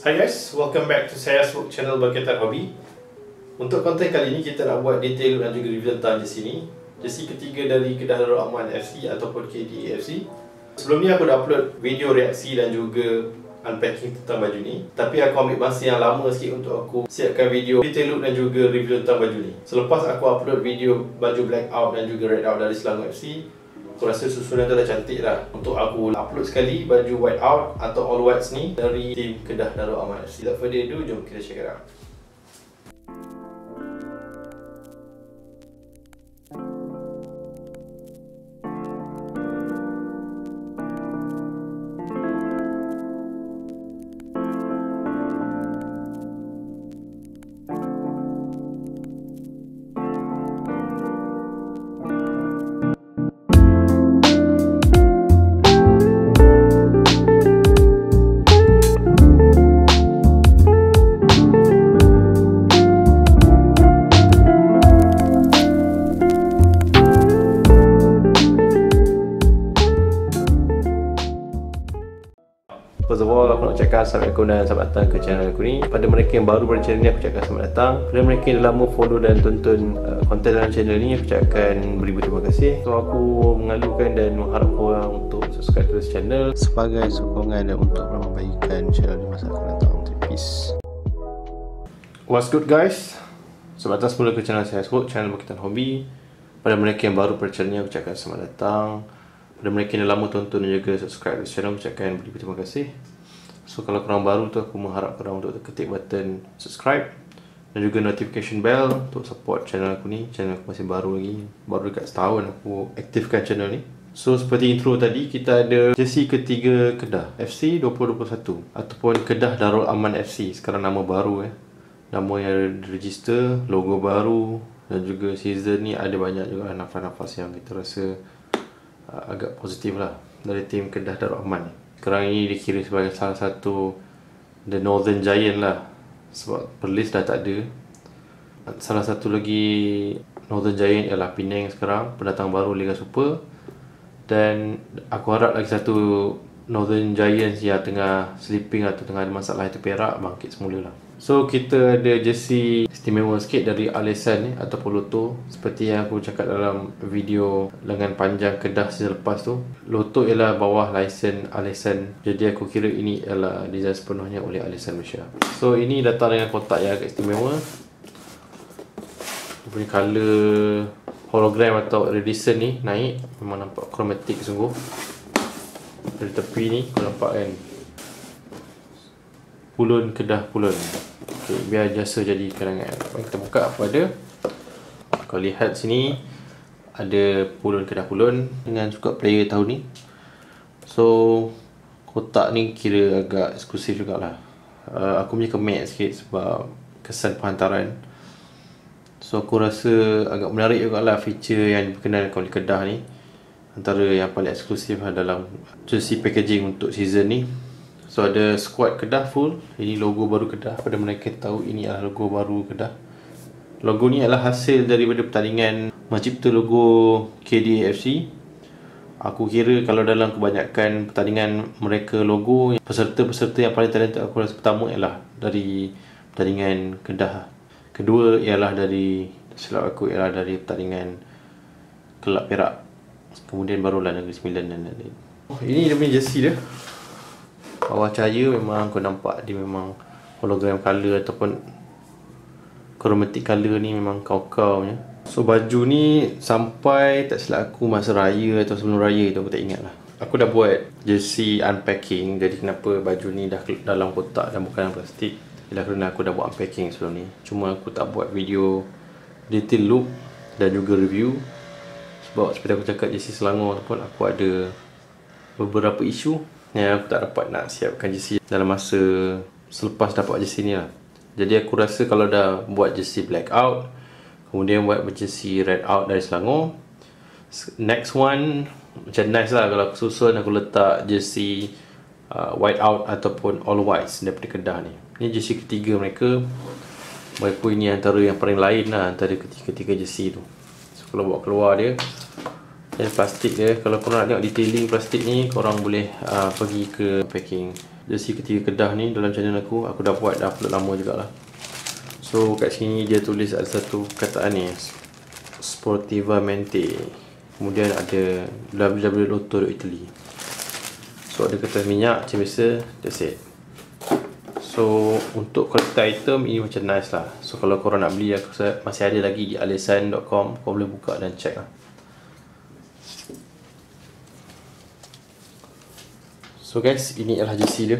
Hi guys, welcome back to saya channel Berkaitan Hobi. Untuk konten kali ini kita nak buat detail dan juga review tentang jersey ni. Jersey ketiga dari Kedah Darul Aman FC ataupun KDA FC. Sebelum ni aku dah upload video reaksi dan juga unpacking tentang baju ni. Tapi aku ambil masa yang lama sikit untuk aku siapkan video detail look dan juga review tentang baju ni. Selepas aku upload video baju black out dan juga red out dari Selangor FC, aku rasa susunan tu dah cantik dah untuk aku upload sekali baju white out atau all whites ni dari tim Kedah Darul Aman FC. Without further ado, jom kita check it out. First of all, aku nak cakap Assalamualaikum dan selamat datang ke channel aku ni. Pada mereka yang baru pada channel ni, aku cakap selamat datang. Pada mereka yang dah lama follow dan tonton konten dalam channel ni, aku cakapkan beribu terima kasih. So aku mengalukan dan mengharap korang untuk subscribe terus channel sebagai sokongan dan untuk membaikkan channel di masa akan datang. Peace. What's good guys? Selamat datang semula ke channel saya, channel Berkaitan Hobi. Pada mereka yang baru pada channel ni, aku cakap selamat datang. Pada mereka yang dah lama tonton dan juga subscribe channel, aku cakapkan beribu terima kasih. So kalau korang baru tu, aku mengharap korang untuk ketik button subscribe dan juga notification bell untuk support channel aku ni. Channel aku masih baru lagi, baru dekat setahun aku aktifkan channel ni. So seperti intro tadi, kita ada jersey ketiga Kedah FC 2021 ataupun Kedah Darul Aman FC. Sekarang nama baru nama yang register, logo baru, dan juga season ni ada banyak juga nafas-nafas yang kita rasa agak positif lah dari tim Kedah Darul Aman. Sekarang ini dikira sebagai salah satu The Northern Giant lah, sebab Perlis dah tak ada. Salah satu lagi Northern Giant ialah Penang sekarang, pendatang baru Liga Super. Dan aku harap lagi satu Northern Giants yang tengah sleeping atau tengah ada masalah, itu Perak, bangkit semula lah. So kita ada jersey istimewa sikit dari Alesan ataupun Lotto. Seperti yang aku cakap dalam video lengan panjang Kedah season lepas tu, Lotto ialah bawah lisen Alesan. Jadi aku kira ini ialah design sepenuhnya oleh Alesan Malaysia. So ini datang dengan kotak yang agak istimewa. Dia punya colour hologram atau iridescent ni naik, memang nampak kromatik sungguh. Dari tepi ni kau nampak kan, Pulun Kedah Pulun. Okay, biar jasa jadi karangan. Kita buka apa ada. Kau lihat sini ada Pulun Kedah Pulun dengan juga player tahun ni. So kotak ni kira agak eksklusif jugalah. Aku punya kemek sikit sebab kesan penghantaran. So aku rasa agak menarik jugalah feature yang diperkenalkan oleh Kedah ni. Antara yang paling eksklusif dalam jersey packaging untuk season ni. So ada squad Kedah full. Ini logo baru Kedah. Pada mereka tahu ini adalah logo baru Kedah. Logo ni adalah hasil daripada pertandingan mencipta logo KDA FC. Aku kira kalau dalam kebanyakan pertandingan mereka logo, peserta-peserta yang paling talented aku rasa pertama ialah dari pertandingan Kedah. Kedua ialah dari, silap aku, ialah dari pertandingan Kelab Perak. Kemudian barulah Negeri Sembilan dan lain-lain. Ini dia punya jersey dia. Bawah cahaya memang kau nampak dia memang hologram color ataupun chromatic color ni memang kau-kau punya. So baju ni sampai tak silap aku masa raya atau sebelum raya tu, aku tak ingat lah. Aku dah buat jersey unpacking. Jadi kenapa baju ni dah dalam kotak dan bukan dalam plastik, ialah kerana aku dah buat unpacking sebelum ni. Cuma aku tak buat video detail look dan juga review. Sebab seperti aku cakap, jersey Selangor pun aku ada beberapa isu yang aku tak dapat nak siapkan jersey dalam masa selepas dapat jersey ni lah. Jadi aku rasa kalau dah buat jersey black out, kemudian buat jersey red out dari Selangor, next one macam nice lah kalau aku susun, aku letak jersey white out ataupun all whites daripada Kedah ni. Ini jersey ketiga mereka. Bagi aku ini antara yang paling lain lah antara ketiga jersey tu. So kalau bawa keluar dia, Dan plastik dia, kalau korang nak tengok detailing plastik ni, korang boleh pergi ke packing jersey ketiga Kedah ni dalam channel aku dah buat, dah upload lama jugalah. So kat sini dia tulis ada satu kataan ni, Sportivamente, kemudian ada www.lotto.italy. So ada kertas minyak macam biasa, that's it. So untuk collector item ini macam nice lah. So kalau korang nak beli, aku rasa masih ada lagi di alisan.com, korang boleh buka dan check lah. So guys, ini adalah jersey dia.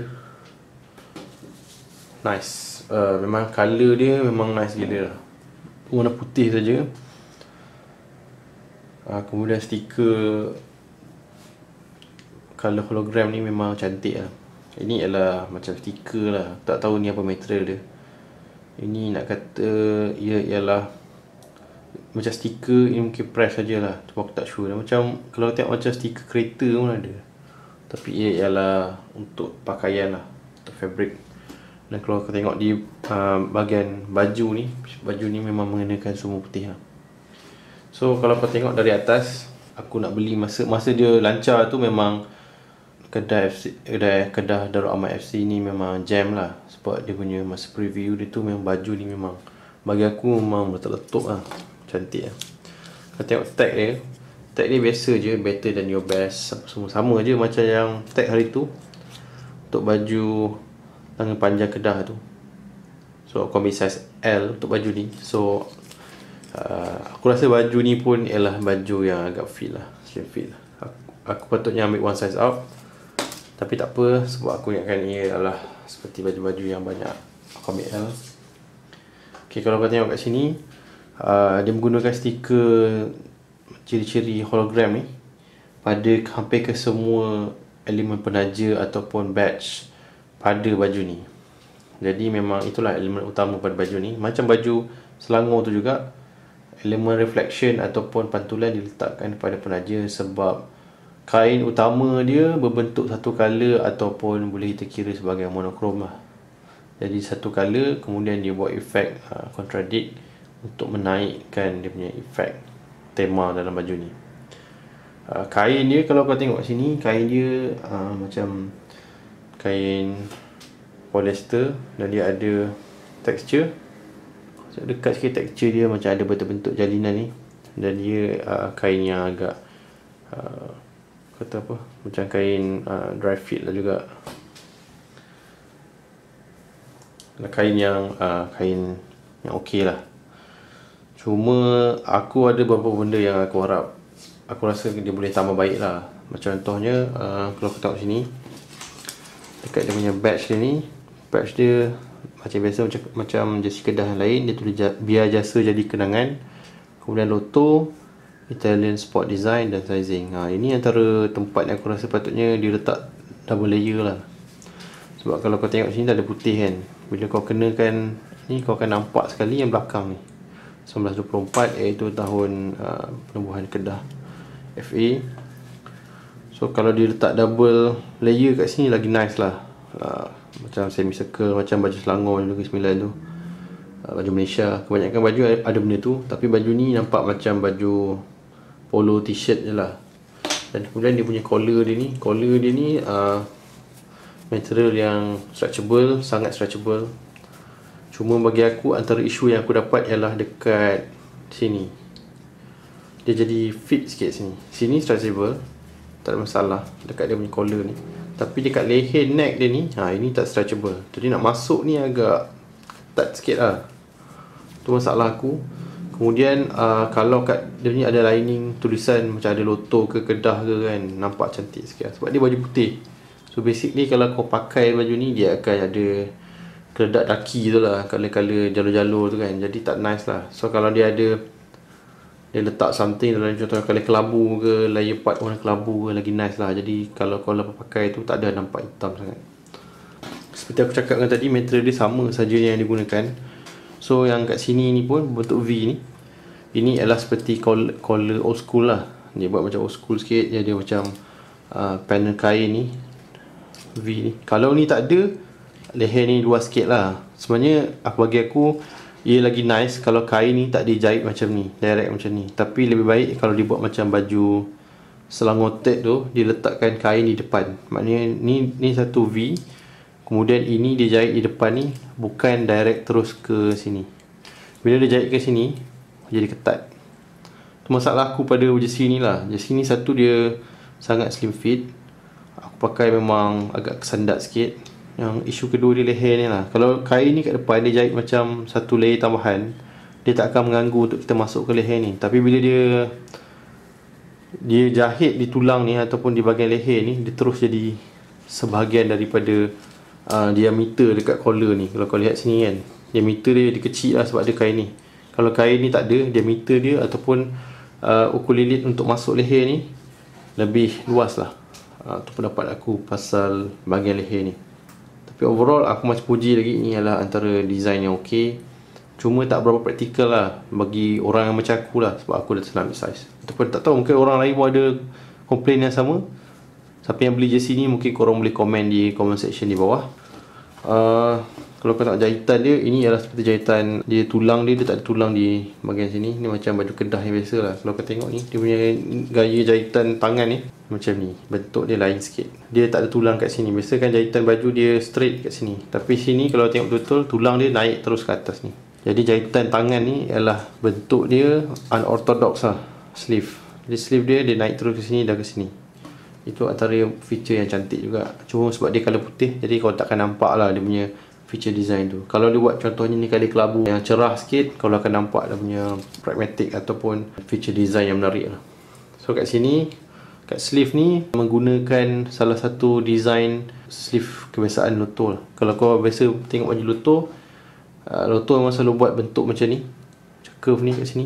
Nice. Memang colour dia memang nice gila lah. Warna putih saja. Kemudian stiker colour hologram ni memang cantik lah. Ini adalah macam stiker lah. Tak tahu ni apa material dia. Ini nak kata ia ialah macam stiker, ini mungkin press sajalah. Cuma aku tak sure. Macam kalau tengok macam stiker kereta pun ada. Tapi ia ialah untuk pakaian lah, untuk fabric. Dan kalau kau tengok di bahagian baju ni memang mengenakan semua putih lah. So kalau kau tengok dari atas, aku nak beli masa dia lancar tu, memang Kedah Darul Aman FC ni memang jam lah. Sebab dia punya masa preview dia tu, memang baju ni memang bagi aku memang meletup lah. Cantik lah. Kau tengok tag dia biasa je, better than your best, semua sama je macam yang tag hari tu untuk baju tangan panjang Kedah tu. So kombi size L untuk baju ni. So aku rasa baju ni pun ialah baju yang agak fit lah, slim fit lah. Aku patutnya ambil one size up, tapi tak apa, sebab aku ingatkan ia adalah seperti baju-baju yang banyak aku ambil L. Okay, kalau kau tengok kat sini, dia menggunakan stiker ciri-ciri hologram ni pada hampir ke semua elemen penaja ataupun badge pada baju ni. Jadi memang itulah elemen utama pada baju ni. Macam baju Selangor tu juga, elemen reflection ataupun pantulan diletakkan pada penaja sebab kain utama dia berbentuk satu color ataupun boleh kita kira sebagai monokrom lah. Jadi satu color, kemudian dia buat efek contradict untuk menaikkan dia punya efek tema dalam baju ni. Kain dia, kalau kau tengok sini, kain dia macam kain polyester dan dia ada tekstur. So, dekat sikit tekstur dia macam ada bentuk-bentuk jalinan ni. Dan dia kain yang agak kata apa, macam kain dry fit lah juga. Kain yang okey lah. Cuma aku ada beberapa benda yang aku harap, aku rasa dia boleh tambah baik lah. Macam contohnya, kalau aku tengok sini, dekat dia punya badge dia ni, badge dia macam biasa, macam jersey Kedah yang lain, dia tulis biar jasa jadi kenangan, kemudian loto, Italian sport design dan sizing. Ini antara tempat yang aku rasa patutnya dia letak double layer lah. Sebab kalau kau tengok sini dah ada putih kan, bila kau kenakan ni, kau akan nampak sekali yang belakang ni 1924, iaitu tahun penubuhan Kedah FA. So kalau dia letak double layer kat sini lagi nice lah. Macam semi circle, macam baju Selangor Negeri Sembilan tu, baju Malaysia. Kebanyakan baju ada benda tu, tapi baju ni nampak macam baju polo t-shirt je lah. Dan kemudian dia punya collar dia ni material yang stretchable, sangat stretchable. Cuma bagi aku, antara isu yang aku dapat ialah dekat sini, dia jadi fit sikit sini. Sini stretchable, tak ada masalah dekat dia punya collar ni. Tapi dekat leher neck dia ni, ini tak stretchable. Jadi nak masuk ni agak ketat sikit lah. Tu masalah aku. Kemudian kalau kat dia ni ada lining tulisan macam ada loto ke Kedah ke kan, nampak cantik sikit lah. Sebab dia baju putih. So basically kalau kau pakai baju ni, dia akan ada keledak daki tu lah, color-color jalur-jalur tu kan. Jadi tak nice lah. So kalau dia letak something dalam, contohnya color kelabu ke, layer part warna kelabu ke, lagi nice lah. Jadi kalau kau lepas pakai tu, tak ada nampak hitam sangat. Seperti aku cakapkan tadi, material dia sama saja yang digunakan. So yang kat sini ni pun bentuk V ni, ini adalah seperti collar old school lah. Dia buat macam old school sikit. Dia ada macam panel kain ni, V ni. Kalau ni tak ada, leher ni luas sikit lah. Sebenarnya bagi aku, ia lagi nice kalau kain ni tak dijahit macam ni, direct macam ni. Tapi lebih baik kalau dibuat macam baju selang otek tu diletakkan kain di depan. Maknanya ni satu V, kemudian ini dia jahit di depan ni, bukan direct terus ke sini. Bila dia jahit ke sini, jadi ketat. Tu masalah aku pada jersey ni lah. Jersey ni satu dia sangat slim fit, aku pakai memang agak kesandat sikit. Yang isu kedua dia leher ni lah. Kalau kain ni kat depan dia jahit macam satu layer tambahan, dia tak akan mengganggu untuk kita masuk ke leher ni. Tapi bila dia jahit di tulang ni ataupun di bahagian leher ni, dia terus jadi sebahagian daripada diameter dekat collar ni. Kalau kau lihat sini kan, diameter dia kecil lah sebab ada kain ni. Kalau kain ni tak ada, diameter dia ataupun ukur lilit untuk masuk leher ni lebih luas lah. Itu pendapat aku pasal bahagian leher ni. Tapi overall aku masih puji lagi, ni adalah antara design yang ok. Cuma tak berapa praktikal lah bagi orang yang macam aku lah, sebab aku dah terlalu ambil size. Ataupun tak tahu, mungkin orang lain pun ada komplain yang sama. Siapa yang beli jersey ni, mungkin korang boleh komen di comment section di bawah. Kalau kau tengok jahitan dia, ini adalah seperti jahitan dia, tulang dia tak ada tulang di bahagian sini. Ni macam baju Kedah yang biasa lah. Kalau kau tengok ni, dia punya gaya jahitan tangan ni macam ni, bentuk dia lain sikit. Dia tak ada tulang kat sini. Biasa kan jahitan baju dia straight kat sini, tapi sini kalau tengok betul-betul, tulang dia naik terus ke atas ni. Jadi jahitan tangan ni adalah bentuk dia unorthodox lah, sleeve. Jadi sleeve dia naik terus ke sini dan ke sini. Itu antara feature yang cantik juga. Cuma sebab dia colour putih, jadi kau takkan nampak lah dia punya feature design tu. Kalau dia buat contohnya ni kali kelabu yang cerah sikit, kau akan nampak dia punya pragmatic ataupun feature design yang menarik lah. So kat sini, kat sleeve ni menggunakan salah satu design sleeve kebiasaan Lotto lah. Kalau kau biasa tengok baju Lotto, Lotto memang selalu buat bentuk macam ni, macam curve ni kat sini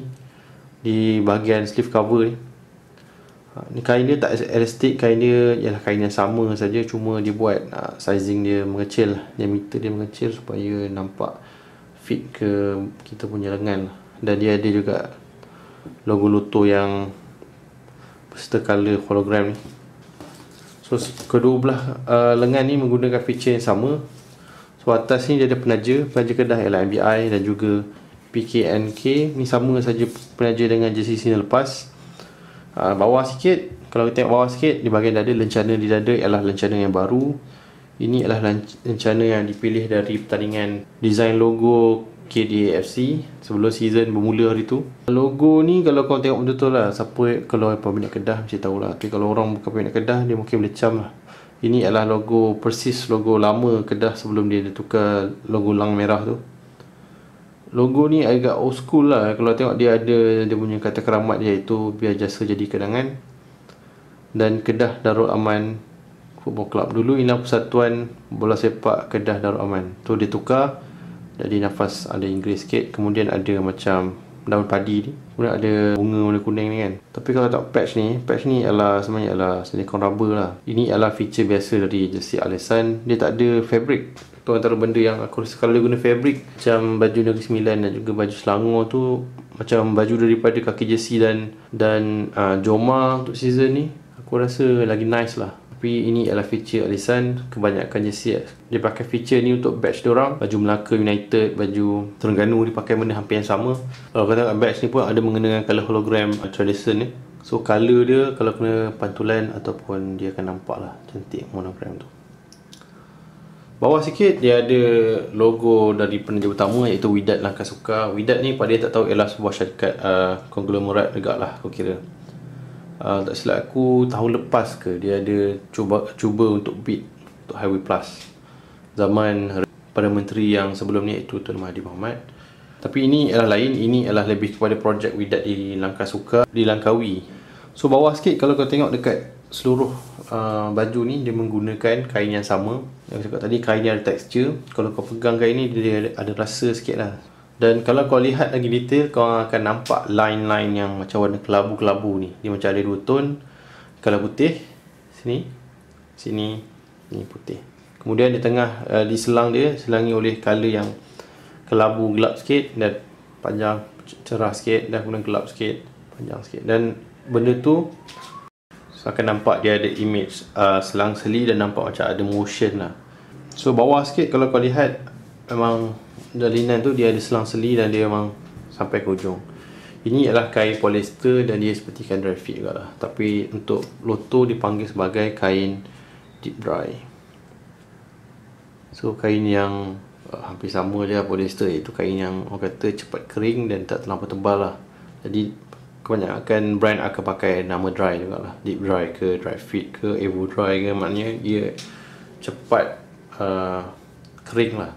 di bahagian sleeve cover ni. Ni kain dia tak elastik, kain dia ialah kain yang sama saja, cuma dia buat sizing dia mengecil, diameter dia mengecil supaya nampak fit ke kita punya lengan lah. Dan dia ada juga logo Lotto yang berserta color hologram ni. So kedua belah lengan ni menggunakan feature yang sama. So atas ni dia ada penaja Kedah ialah MBI dan juga PKNK. Ni sama saja penaja dengan jersey season lepas. Bawah sikit, kalau kita tengok bawah sikit, di bahagian dada, lencana di dada ialah lencana yang baru. Ini adalah lencana yang dipilih dari pertandingan design logo KDAFC sebelum season bermula hari tu. Logo ni kalau kau tengok betul-betul lah, siapa kalau peminat Kedah mesti tahulah. Tapi kalau orang bukan peminat Kedah, dia mungkin boleh cam lah. Ini adalah logo persis, logo lama Kedah sebelum dia tukar logo lang merah tu. Logo ni agak old school lah. Kalau tengok dia ada dia punya kata keramat dia, iaitu biar jasa jadi kenangan. Dan Kedah Darul Aman Football Club. Dulu inilah Persatuan Bola Sepak Kedah Darul Aman. Tu dia tukar jadi nafas ada Inggeris sikit. Kemudian ada macam daun padi ni, kemudian ada bunga warna kuning ni kan. Tapi kalau tengok patch ni adalah sebenarnya adalah silikon rubber lah. Ini adalah feature biasa dari jersey Alisson. Dia tak ada fabric. Itu antara benda yang aku rasa kalau dia guna fabric macam baju Negeri Sembilan dan juga baju Selangor tu, macam baju daripada kaki jersey dan Joma untuk season ni, aku rasa lagi nice lah. Tapi ini adalah feature Alisson. Kebanyakan jersey dia pakai feature ni untuk badge diorang. Baju Melaka United, baju Terengganu, dia pakai benda hampir yang sama. Kalau kata badge ni pun ada mengenakan colour hologram tradition ni. So colour dia kalau kena pantulan ataupun dia akan nampak lah cantik monogram tu. Bawah sikit dia ada logo dari penaja utama, iaitu Wydad Langkah Suka. Wydad ni pada dia tak tahu ialah sebuah syarikat konglomerat juga lah aku kira. Tak silap aku tahun lepas ke dia ada cuba untuk bid untuk Highway Plus zaman Perdana Menteri yang sebelum ni, iaitu Tun Mahathir Mohamad. Tapi ini adalah lain, ini adalah lebih kepada projek Wydad di Langkah Suka di Langkawi. So bawah sikit kalau kau tengok dekat seluruh baju ni dia menggunakan kain yang sama. Yang cakap tadi, kain ni ada tekstur. Kalau kau pegang kain ni dia ada rasa sikit lah. Dan kalau kau lihat lagi detail, kau akan nampak line-line yang macam warna kelabu-kelabu ni. Dia macam ada dua tone, colour putih sini, sini ni putih. Kemudian di tengah di selang dia selangi oleh colour yang kelabu gelap sikit dan panjang cerah sikit, dan kemudian gelap sikit, panjang sikit. Dan benda tu akan nampak dia ada image selang seli dan nampak macam ada motion lah. So bawah sikit kalau kau lihat, memang jalinan tu dia ada selang seli dan dia memang sampai ke ujung. Ini ialah kain polyester dan dia seperti kain dry fit juga lah. Tapi untuk Lotto dipanggil sebagai kain deep dry. So kain yang hampir sama je lah polyester, iaitu kain yang orang kata cepat kering dan tak terlalu tebal lah. Jadi kebanyakan brand akan pakai nama dry juga lah, deep dry ke dry fit ke evo dry ke, maknanya dia cepat kering lah.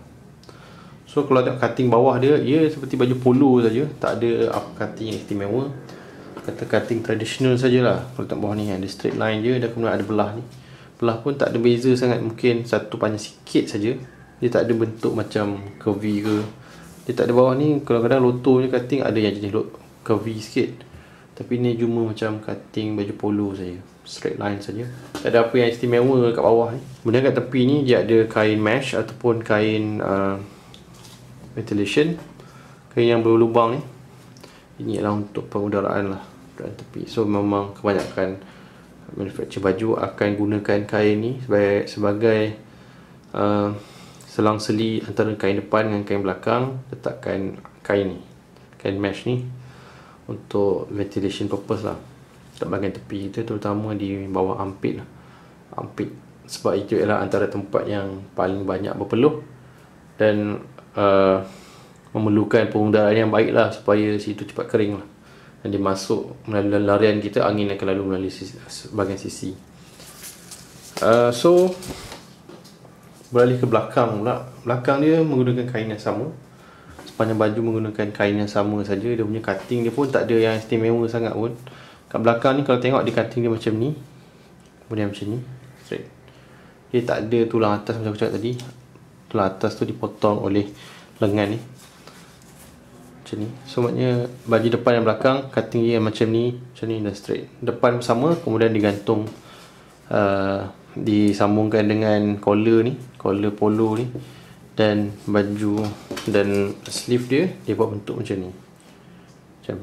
So kalau tengok cutting bawah dia, ia seperti baju polo saja, tak ada apa cutting yang istimewa. Kata cutting tradisional sajalah. Kalau tengok bawah ni ada straight line je, dan kemudian ada belah ni. Belah pun tak ada beza sangat, mungkin satu panjang sikit saja. Dia tak ada bentuk macam curvy ke. Dia tak ada bawah ni, kadang-kadang Lotto ni cutting ada yang jenis curvy sikit. Tapi ni cuma macam cutting baju polo saja, straight line saja. Tak ada apa yang istimewa kat bawah ni. Kemudian kat tepi ni dia ada kain mesh ataupun kain ventilation, kain yang berlubang ni. Ini ialah untuk pengudaraan lah kat tepi. So memang kebanyakan manufacturer baju akan gunakan kain ni sebagai selang-seli antara kain depan dengan kain belakang. Letakkan kain ni, kain mesh ni untuk ventilation purpose lah kat bahagian tepi kita, terutama di bawah armpit lah. Armpit sebab itu ialah antara tempat yang paling banyak berpeluh dan memerlukan pengudaraan yang baik lah supaya situ cepat kering lah. Dan dia masuk melalui larian kita, angin akan lalu melalui bahagian sisi. So beralih ke belakang pula. Belakang dia menggunakan kain yang sama. Sepanjang baju menggunakan kain yang sama saja. Dia punya cutting dia pun tak ada yang istimewa sangat pun. Kat belakang ni kalau tengok dia cutting dia macam ni, kemudian macam ni, straight. Dia tak ada tulang atas macam aku cakap tadi. Tulang atas tu dipotong oleh lengan ni, macam ni. So maknanya baju depan dan belakang cutting dia macam ni dan straight. Depan sama, kemudian digantung, disambungkan dengan collar ni, collar polo ni, dan baju dan sleeve dia buat bentuk macam ni, macam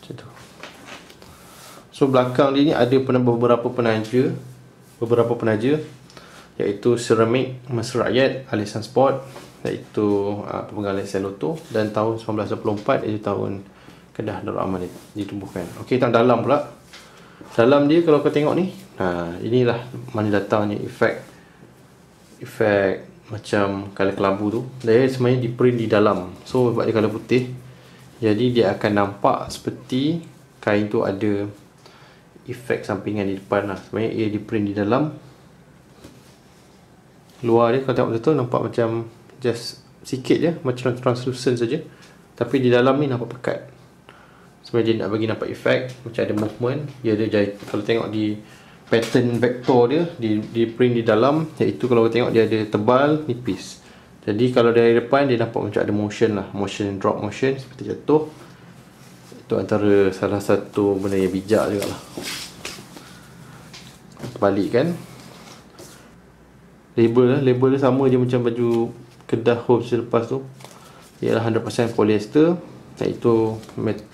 tu. So belakang dia ni ada beberapa penaja, iaitu Ceramic Mesra Rakyat Alisan Sport, iaitu pemegang lesen Lotto, dan tahun 1924 iaitu tahun Kedah Darul Aman ditubuhkan. Okey, tentang dalam pula. Dalam dia kalau kau tengok ni, inilah mana datangnya efek macam colour kelabu tu. Dia sebenarnya diprint di dalam. So sebab dia colour putih, jadi dia akan nampak seperti kain tu ada efek sampingan di depan lah. Sebenarnya ia diprint di dalam. Luar dia kalau tengok betul nampak macam just sikit je, macam translucent saja. Tapi di dalam ni nampak pekat. Sebenarnya dia nak bagi nampak efek, macam ada movement. Dia ada jahit. Kalau tengok di pattern vektor dia, di print di dalam, iaitu kalau tengok dia ada tebal, nipis. Jadi kalau dari depan dia nampak macam ada motion lah, motion, drop motion, seperti jatuh. Itu antara salah satu benda yang bijak juga lah. Balik kan, label dia sama je macam baju Kedah wholesale lepas tu. Ialah 100% polyester, iaitu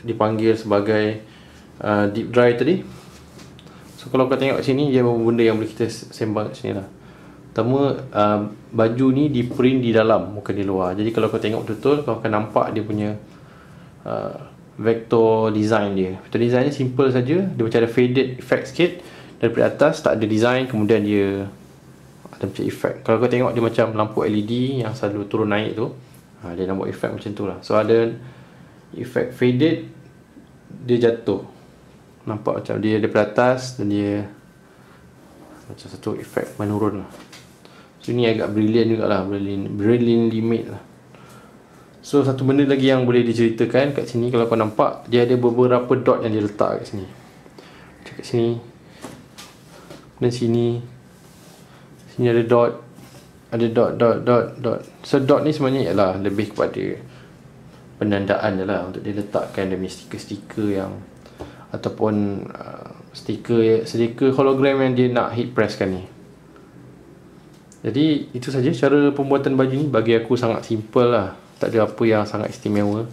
dipanggil sebagai deep dry tadi. So kalau kau tengok sini, dia beberapa benda yang boleh kita sembang kat sini lah. Pertama, baju ni di print di dalam, bukan di luar. Jadi kalau kau tengok betul-betul, kau akan nampak dia punya vector design dia. Vector design dia simple saja. Dia macam ada faded effect sikit. Daripada atas tak ada design, kemudian dia ada macam effect. Kalau kau tengok dia macam lampu LED yang selalu turun naik tu, dia nak buat effect macam tu lah. So ada effect faded, dia jatuh, nampak macam dia daripada atas, dan dia macam satu effect menurun lah. So ni agak brilliant juga lah, brilliant limit lah. So satu benda lagi yang boleh diceritakan kat sini, kalau kau nampak dia ada beberapa dot yang dia letak kat sini. Macam kat sini dan sini ada dot, ada dot. So dot ni sebenarnya ialah lebih kepada penandaan je lah, untuk dia letakkan demi stiker-stiker yang, ataupun stiker hologram yang dia nak hit presskan ni. Jadi itu saja cara pembuatan baju ni. Bagi aku sangat simple lah, tak ada apa yang sangat istimewa.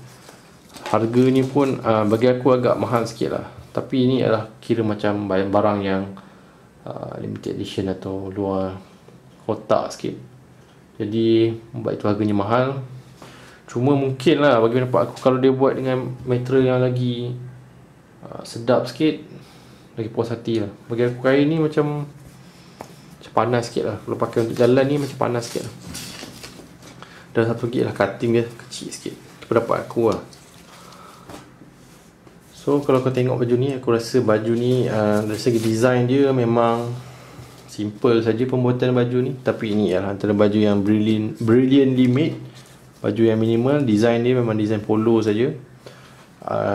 Harga ni pun bagi aku agak mahal sikit lah, tapi ini adalah kira macam barang yang limited edition atau luar kotak sikit. Jadi sebab itu harganya mahal. Cuma mungkin lah bagi pendapat aku, kalau dia buat dengan material yang lagi sedap sikit, lagi puas hati lah. Bagi aku kain ni macam panas sikit lah. Kalau pakai untuk jalan ni macam panas sikit lah. Dan satu lagi lah, cutting dia kecil sikit. Itu pendapat aku lah. So kalau kau tengok baju ni, aku rasa baju ni dari segi design dia memang simple saja pembuatan baju ni. Tapi ini adalah antara baju yang brilliantly made. Baju yang minimal. Design dia memang design polo saja.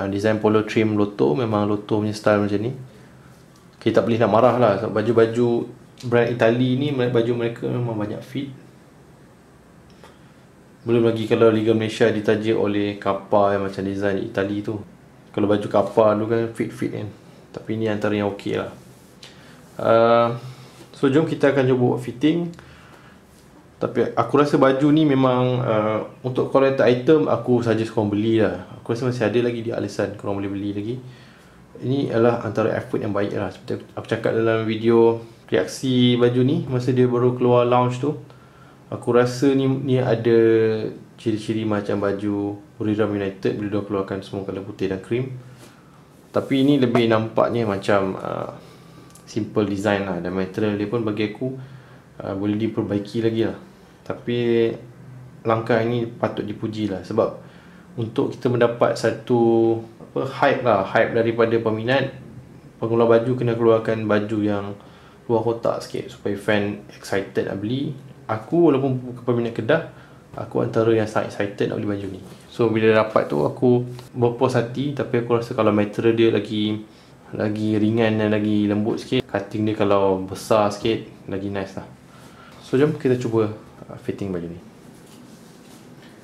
Design polo trim Lotto. Memang Lotto punya style macam ni. Kita tak boleh nak marah lah. So, baju-baju brand Itali ni, baju mereka memang banyak fit. Belum lagi kalau Liga Malaysia ditaja oleh Kappa yang macam design Itali tu. Kalau baju Kappa tu kan fit-fit kan. Tapi ni antara yang okey lah. So jom kita akan cuba buat fitting. Tapi aku rasa baju ni memang untuk collector item, aku suggest korang beli lah. Aku rasa masih ada lagi di Alisan, korang boleh beli lagi. Ini adalah antara effort yang baik lah. Seperti aku cakap dalam video reaksi baju ni, masa dia baru keluar launch tu, aku rasa ni ada ciri-ciri macam baju Buriram United bila dia keluarkan semua colour putih dan cream. Tapi ini lebih nampaknya macam simple design lah. Dan material dia pun bagi aku boleh diperbaiki lagi lah. Tapi langkah ini patut dipuji lah. Sebab untuk kita mendapat satu hype lah, hype daripada peminat, pengeluar baju kena keluarkan baju yang luar kotak sikit supaya fan excited nak beli. Aku walaupun bukan peminat kedah, aku antara yang sangat excited nak beli baju ni. So bila dapat tu aku berpuas hati. Tapi aku rasa kalau material dia lagi ringan dan lagi lembut sikit, cutting dia kalau besar sikit, lagi nice lah. So jom kita cuba fitting baju ni.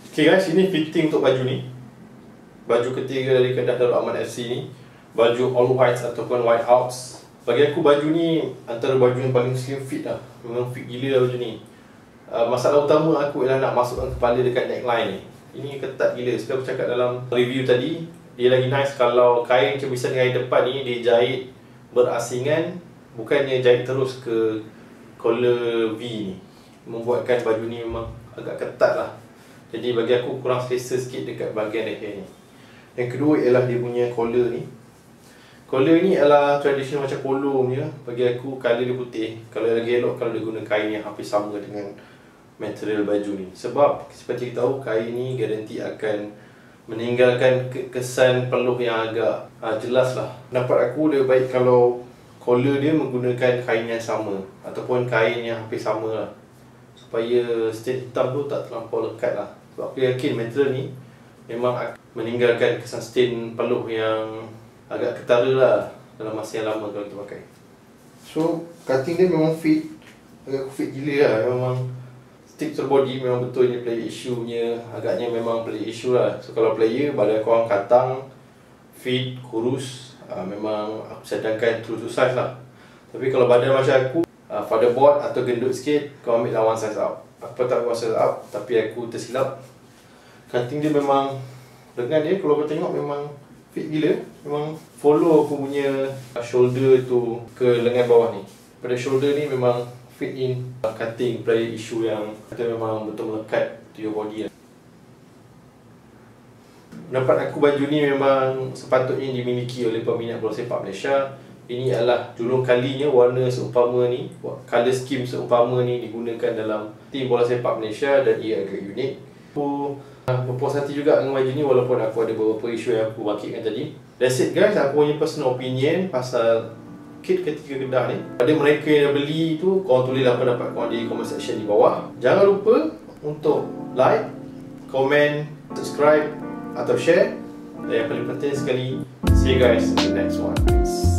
Okay guys, ini fitting untuk baju ni. Baju ketiga dari Kedah Darul Aman FC ni. Baju all white ataupun white outs. Bagi aku baju ni antara baju yang paling slim fit lah. Memang fit gila lah baju ni. Masalah utama aku ialah nak masukkan kepala dekat neckline ni. Ini ketat gila. Seperti aku cakap dalam review tadi, dia lagi nice kalau kain cebisan kain depan ni dia jahit berasingan, bukannya jahit terus ke collar V ni. Membuatkan baju ni memang agak ketat lah. Jadi bagi aku kurang selesa sikit dekat bahagian leher ni. Yang kedua ialah dia punya collar ni. Collar ni adalah tradisional macam polo punya. Bagi aku colour dia putih. Kalau lagi elok kalau dia guna kain yang hampir sama dengan material baju ni. Sebab seperti kita tahu, kain ni garanti akan meninggalkan kesan peluh yang agak jelas lah. Pendapat aku lebih baik kalau collar dia menggunakan kain yang sama ataupun kain yang hampir sama lah, supaya stain hitam tu tak terlampau lekat lah. Sebab aku yakin material ni memang akan meninggalkan kesan stain peluh yang agak ketara lah dalam masa yang lama kalau kita pakai. So cutting dia memang fit. Agak fit gila lah. Memang stick to the body memang betul ni player issue nya. Agaknya memang player issue lah. So kalau player badan korang katang, fit, kurus, memang aku cadangkan true to size lah. Tapi kalau badan macam aku, fatherboard atau gendut sikit, kau ambil lah one size up. Aku tak one size up, tapi aku tersilap. Cutting dia memang, dengan dia kalau kau tengok memang fit gila. Memang follow aku punya shoulder tu ke lengan bawah ni. Pada shoulder ni memang fit in. Cutting player issue yang kata memang betul melekat to your body lah. Pendapat aku baju ni memang sepatutnya dimiliki oleh peminat bola sepak Malaysia. Ini adalah julung kalinya warna seumpama ni, colour scheme seumpama ni digunakan dalam tim bola sepak Malaysia dan ia agak unik. Aku berpuas hati juga dengan baju ni walaupun aku ada beberapa isu yang aku bangkitkan tadi. That's it guys, aku punya personal opinion pasal kit ketiga Kedah ni. Pada mereka yang dah beli tu, korang tulislah pendapat korang di comment section di bawah. Jangan lupa untuk like, komen, subscribe atau share. Dan yang paling penting sekali, see you guys in the next one. Peace.